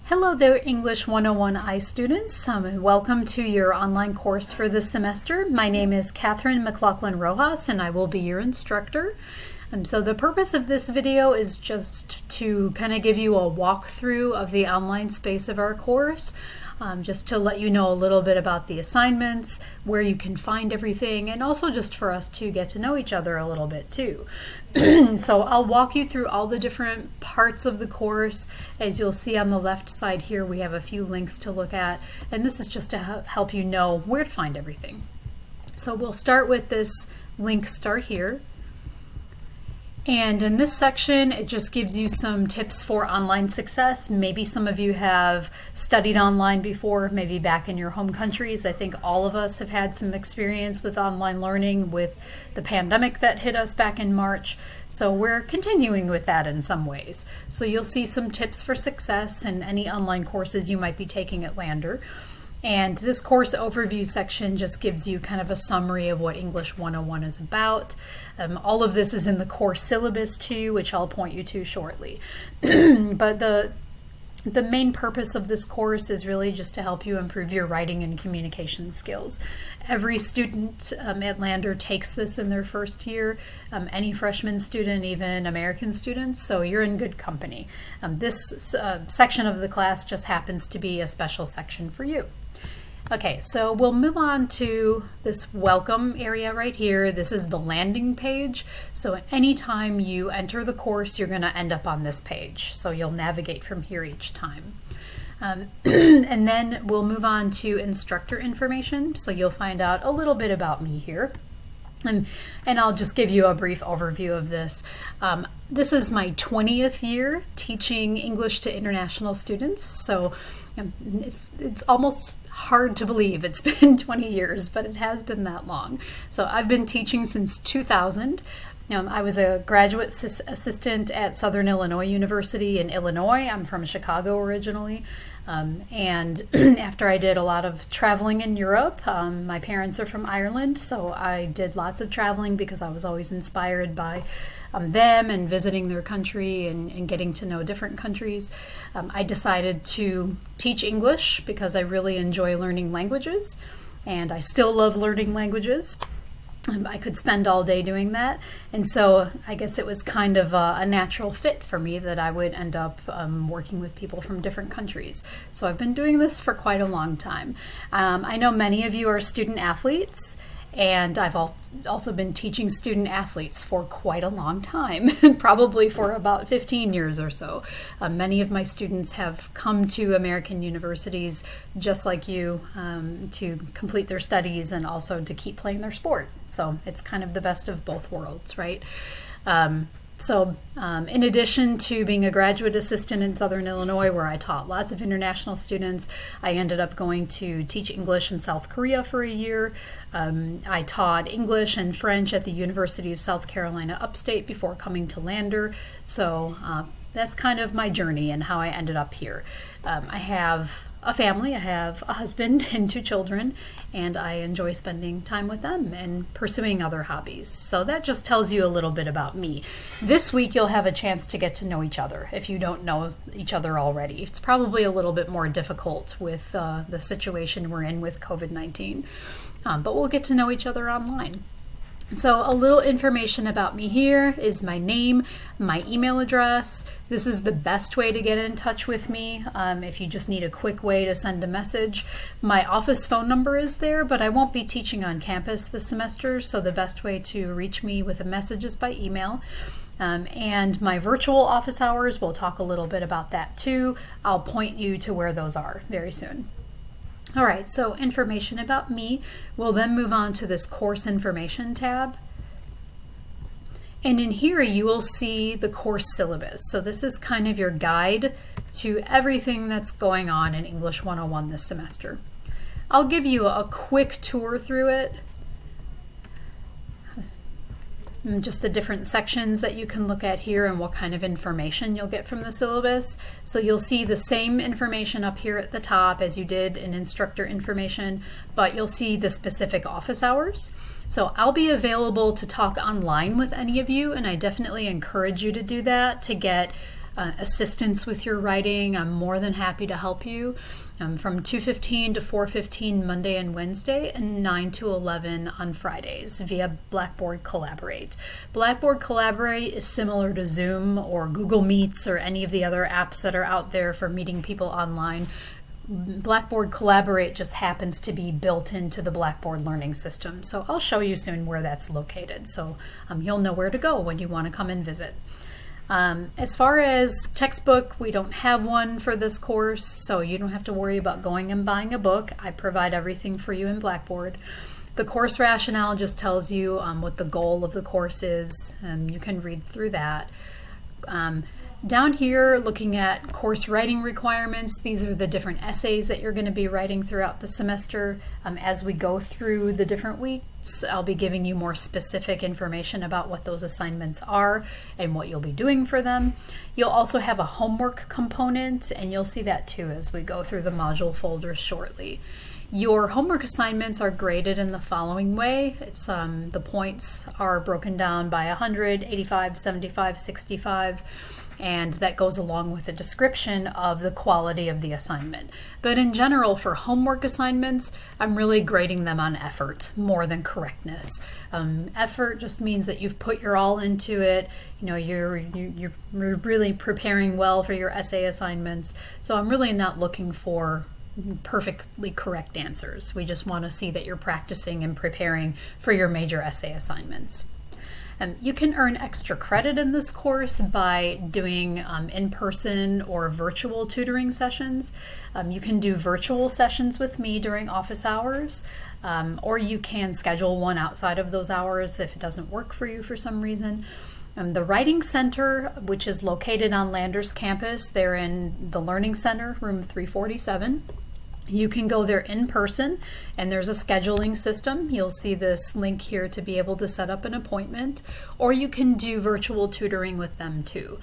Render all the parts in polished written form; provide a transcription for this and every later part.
Hello there, English 101I students, and welcome to your online course for this semester. My name is McLaughlin-Rojas, and I will be your instructor. So the purpose of this video is just to kind of give you a walkthrough of the online space of our course, just to let you know a little bit about the assignments, where you can find everything, and also just for us to get to know each other a little bit too. So I'll walk you through all the different parts of the course. As you'll see on the left side here, we have a few links to look at, and this is just to help you know where to find everything. So we'll start with this link Start Here. And in this section, it just gives you some tips for online success. Maybe some of you have studied online before, maybe back in your home countries. I think all of us have had some experience with online learning with the pandemic that hit us back in March. So we're continuing with that in some ways. So you'll see some tips for success in any online courses you might be taking at Lander. And this course overview section just gives you kind of a summary of what English 101 is about. All of this is in the course syllabus too, which I'll point you to shortly. But the main purpose of this course is really just to help you improve your writing and communication skills. Every student at Lander takes this in their first year, any freshman student, even American students, so you're in good company. This section of the class just happens to be a special section for you. Okay, so we'll move on to this welcome area right here. This is the landing page. So anytime you enter the course, you're going to end up on this page. So you'll navigate from here each time. And then we'll move on to instructor information. So you'll find out a little bit about me here. And I'll just give you a brief overview of this. This is my 20th year teaching English to international students. So it's almost hard to believe it's been 20 years, but it has been that long. So I've been teaching since 2000. I was a graduate assistant at Southern Illinois University in Illinois. I'm from Chicago originally. And after I did a lot of traveling in Europe, my parents are from Ireland, so I did lots of traveling because I was always inspired by them and visiting their country and getting to know different countries. I decided to teach English because I really enjoy learning languages, and I still love learning languages. I could spend all day doing that, and so I guess it was kind of a natural fit for me that I would end up working with people from different countries. So I've been doing this for quite a long time. I know many of you are student athletes, and I've also been teaching student athletes for quite a long time, probably for about 15 years or so. Many of my students have come to American universities just like you to complete their studies and also to keep playing their sport. So it's kind of the best of both worlds, right? In addition to being a graduate assistant in Southern Illinois, where I taught lots of international students, I ended up going to teach English in South Korea for a year. I taught English and French at the University of South Carolina upstate before coming to Lander. So that's kind of my journey and how I ended up here. I have a family, I have a husband and 2 children, and I enjoy spending time with them and pursuing other hobbies. So that just tells you a little bit about me. This week you'll have a chance to get to know each other if you don't know each other already. It's probably a little bit more difficult with the situation we're in with COVID-19, but we'll get to know each other online. So a little information about me here is my name, my email address. This is the best way to get in touch with me if you just need a quick way to send a message. My office phone number is there, but I won't be teaching on campus this semester, so the best way to reach me with a message is by email. And my virtual office hours, we'll talk a little bit about that too. I'll point you to where those are very soon. All right, so information about me. We'll then move on to this course information tab. And in here you will see the course syllabus. So this is kind of your guide to everything that's going on in English 101 this semester. I'll give you a quick tour through it. Just the different sections that you can look at here and what kind of information you'll get from the syllabus. So you'll see the same information up here at the top as you did in instructor information, but you'll see the specific office hours. So I'll be available to talk online with any of you, and I definitely encourage you to do that to get assistance with your writing, I'm more than happy to help you. From 2:15 to 4:15 Monday and Wednesday, and 9 to 11 on Fridays via Blackboard Collaborate. Blackboard Collaborate is similar to Zoom or Google Meets or any of the other apps that are out there for meeting people online. Blackboard Collaborate just happens to be built into the Blackboard learning system. So I'll show you soon where that's located. So you'll know where to go when you want to come and visit. As far as textbook, we don't have one for this course, so you don't have to worry about going and buying a book. I provide everything for you in Blackboard. The course rationale just tells you what the goal of the course is, and you can read through that. Down here, looking at course writing requirements, these are the different essays that you're going to be writing throughout the semester. As we go through the different weeks, I'll be giving you more specific information about what those assignments are and what you'll be doing for them. You'll also have a homework component, and you'll see that too as we go through the module folder shortly. Your homework assignments are graded in the following way. It's the points are broken down by 100, 85, 75, 65. And that goes along with a description of the quality of the assignment. But in general, for homework assignments, I'm really grading them on effort more than correctness. Effort just means that you've put your all into it. You know, you're really preparing well for your essay assignments. So I'm really not looking for perfectly correct answers. We just want to see that you're practicing and preparing for your major essay assignments. You can earn extra credit in this course by doing in-person or virtual tutoring sessions. You can do virtual sessions with me during office hours, or you can schedule one outside of those hours if it doesn't work for you for some reason. The Writing Center, which is located on Landers campus, they're in the Learning Center, room 347. You can go there in person, and there's a scheduling system. You'll see this link here to be able to set up an appointment, or you can do virtual tutoring with them too.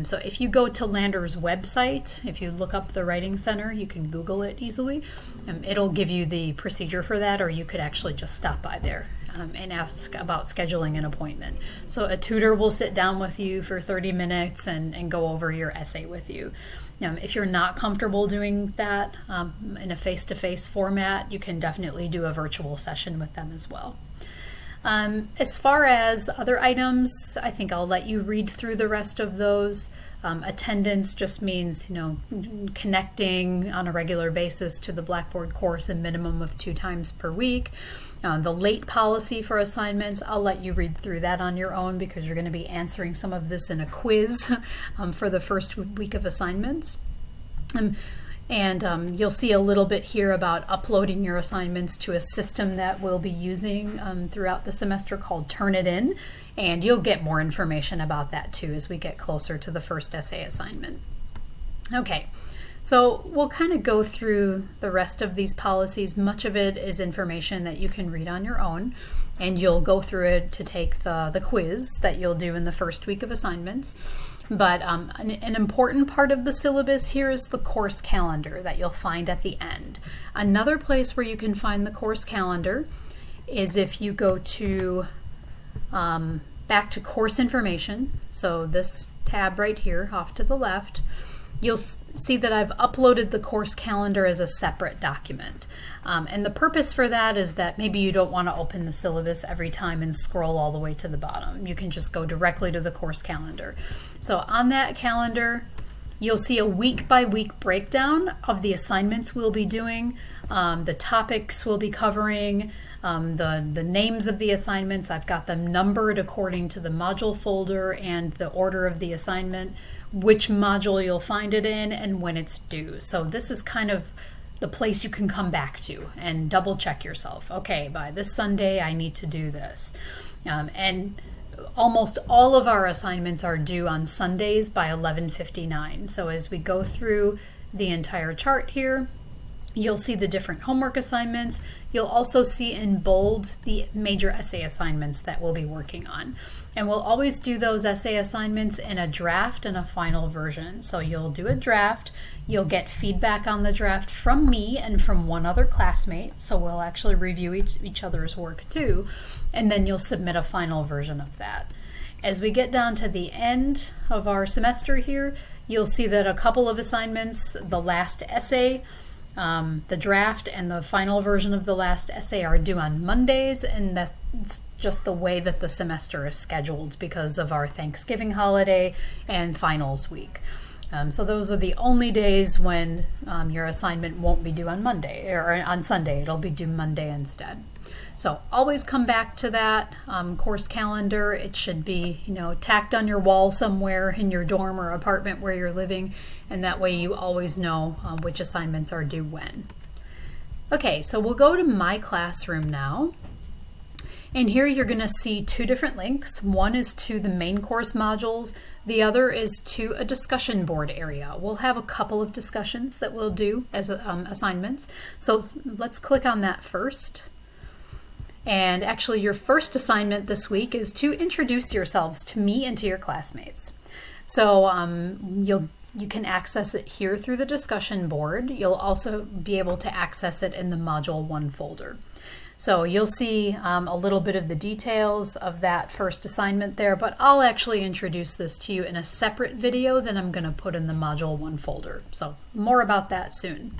So if you go to Landers' website, if you look up the Writing Center, you can Google it easily. It'll give you the procedure for that, or you could actually just stop by there and ask about scheduling an appointment. So a tutor will sit down with you for 30 minutes and go over your essay with you. If you're not comfortable doing that in a face-to-face format, you can definitely do a virtual session with them as well. As far as other items, I think I'll let you read through the rest of those. Attendance just means, connecting on a regular basis to the Blackboard course a minimum of 2 times per week. The late policy for assignments, I'll let you read through that on your own because you're going to be answering some of this in a quiz for the first week of assignments. You'll see a little bit here about uploading your assignments to a system that we'll be using throughout the semester called Turnitin, and you'll get more information about that too as we get closer to the first essay assignment. Okay. So we'll kind of go through the rest of these policies. Much of it is information that you can read on your own, and you'll go through it to take the quiz that you'll do in the first week of assignments. But an important part of the syllabus here is the course calendar that you'll find at the end. Another place where you can find the course calendar is if you go to back to course information. So this tab right here off to the left, you'll see that I've uploaded the course calendar as a separate document. And the purpose for that is that maybe you don't want to open the syllabus every time and scroll all the way to the bottom. You can just go directly to the course calendar. So on that calendar, you'll see a week-by-week breakdown of the assignments we'll be doing, the topics we'll be covering, the names of the assignments. I've got them numbered according to the module folder and the order of the assignment, which module you'll find it in, and when it's due. So this is kind of the place you can come back to and double check yourself. Okay, by this Sunday I need to do this. And almost all of our assignments are due on Sundays by 11:59. So as we go through the entire chart here, you'll see the different homework assignments. You'll also see in bold the major essay assignments that we'll be working on. And we'll always do those essay assignments in a draft and a final version. So you'll do a draft, you'll get feedback on the draft from me and from one other classmate. So we'll actually review each other's work too. And then you'll submit a final version of that. As we get down to the end of our semester here, you'll see that a couple of assignments, the last essay, the draft and the final version of the last essay are due on Mondays, and that's just the way that the semester is scheduled because of our Thanksgiving holiday and finals week. So those are the only days when your assignment won't be due on Monday or on Sunday. It'll be due Monday instead. So always come back to that course calendar. It should be, tacked on your wall somewhere in your dorm or apartment where you're living, and that way you always know which assignments are due when. Okay, so we'll go to My Classroom now. And here you're going to see two different links. One is to the main course modules. The other is to a discussion board area. We'll have a couple of discussions that we'll do as assignments. So let's click on that first. And actually your first assignment this week is to introduce yourselves to me and to your classmates. So you can access it here through the discussion board. You'll also be able to access it in the Module 1 folder. So you'll see a little bit of the details of that first assignment there, but I'll actually introduce this to you in a separate video that I'm going to put in the Module 1 folder. So more about that soon.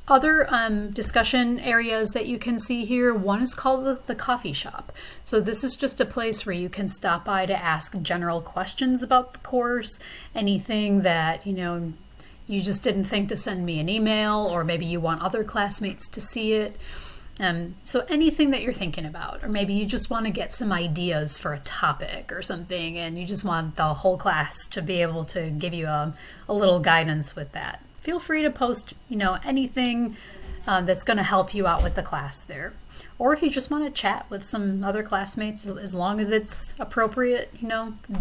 Other discussion areas that you can see here, one is called the coffee shop. So this is just a place where you can stop by to ask general questions about the course, anything that, you just didn't think to send me an email, or maybe you want other classmates to see it. So anything that you're thinking about, or maybe you just want to get some ideas for a topic or something, and you just want the whole class to be able to give you a little guidance with that. Feel free to post, anything that's going to help you out with the class there. Or if you just want to chat with some other classmates, as long as it's appropriate,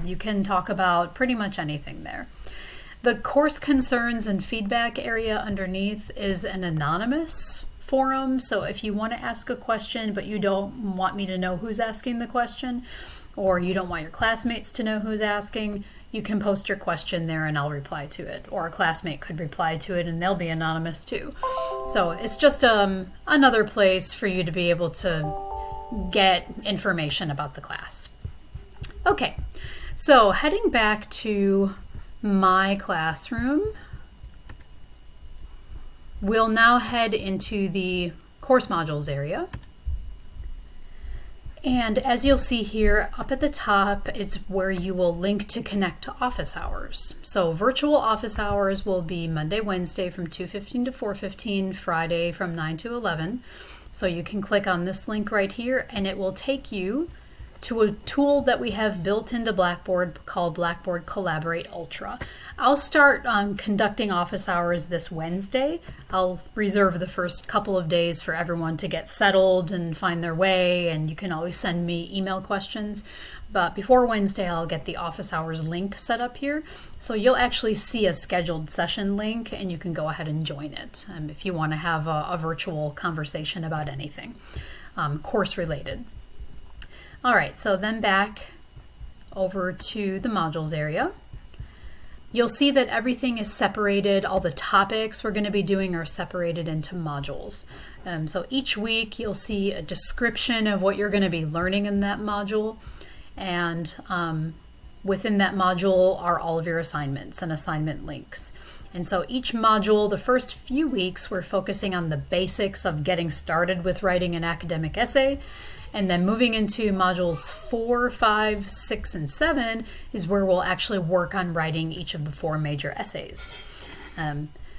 you can talk about pretty much anything there. The course concerns and feedback area underneath is an anonymous forum. So if you want to ask a question, but you don't want me to know who's asking the question, or you don't want your classmates to know who's asking, you can post your question there and I'll reply to it. Or a classmate could reply to it and they'll be anonymous too. So it's just another place for you to be able to get information about the class. Okay, so heading back to My Classroom, we'll now head into the course modules area. And as you'll see here, up at the top, it's where you will link to connect to office hours. So virtual office hours will be Monday, Wednesday from 2:15 to 4:15, Friday from 9 to 11. So you can click on this link right here and it will take you to a tool that we have built into Blackboard called Blackboard Collaborate Ultra. I'll start conducting office hours this Wednesday. I'll reserve the first couple of days for everyone to get settled and find their way, and you can always send me email questions. But before Wednesday, I'll get the office hours link set up here. So you'll actually see a scheduled session link and you can go ahead and join it if you want to have a virtual conversation about anything course related. All right, so then back over to the modules area. You'll see that everything is separated. All the topics we're going to be doing are separated into modules. So each week you'll see a description of what you're going to be learning in that module. And within that module are all of your assignments and assignment links. And so each module, the first few weeks, we're focusing on the basics of getting started with writing an academic essay. And then moving into modules 4, 5, 6, and 7 is where we'll actually work on writing each of the 4 major essays.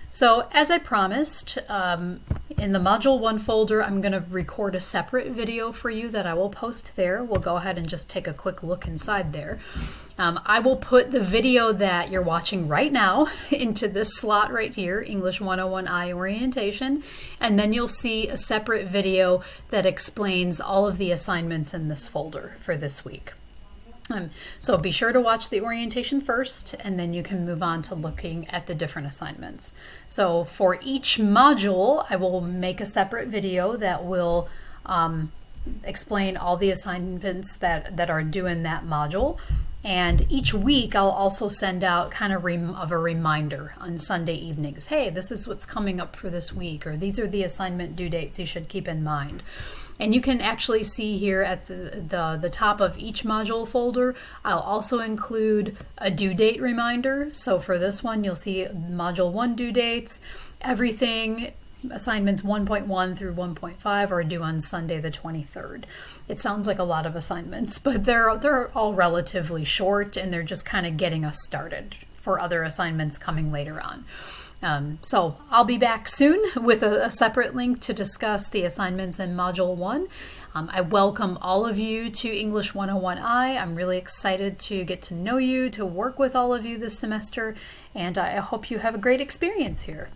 So as I promised, in the Module 1 folder, I'm going to record a separate video for you that I will post there. We'll go ahead and just take a quick look inside there. I will put the video that you're watching right now into this slot right here, English 101I Orientation, and then you'll see a separate video that explains all of the assignments in this folder for this week. So be sure to watch the orientation first, and then you can move on to looking at the different assignments. So for each module, I will make a separate video that will explain all the assignments that are due in that module. And each week I'll also send out kind of a reminder on Sunday evenings. Hey, this is what's coming up for this week, or these are the assignment due dates you should keep in mind. And you can actually see here at the top of each module folder, I'll also include a due date reminder. So for this one, you'll see Module 1 due dates. Everything, assignments 1.1 through 1.5 are due on Sunday the 23rd. It sounds like a lot of assignments, but they're all relatively short, and they're just kind of getting us started for other assignments coming later on. So I'll be back soon with a separate link to discuss the assignments in Module 1. I welcome all of you to English 101i. I'm really excited to get to know you, to work with all of you this semester, and I hope you have a great experience here.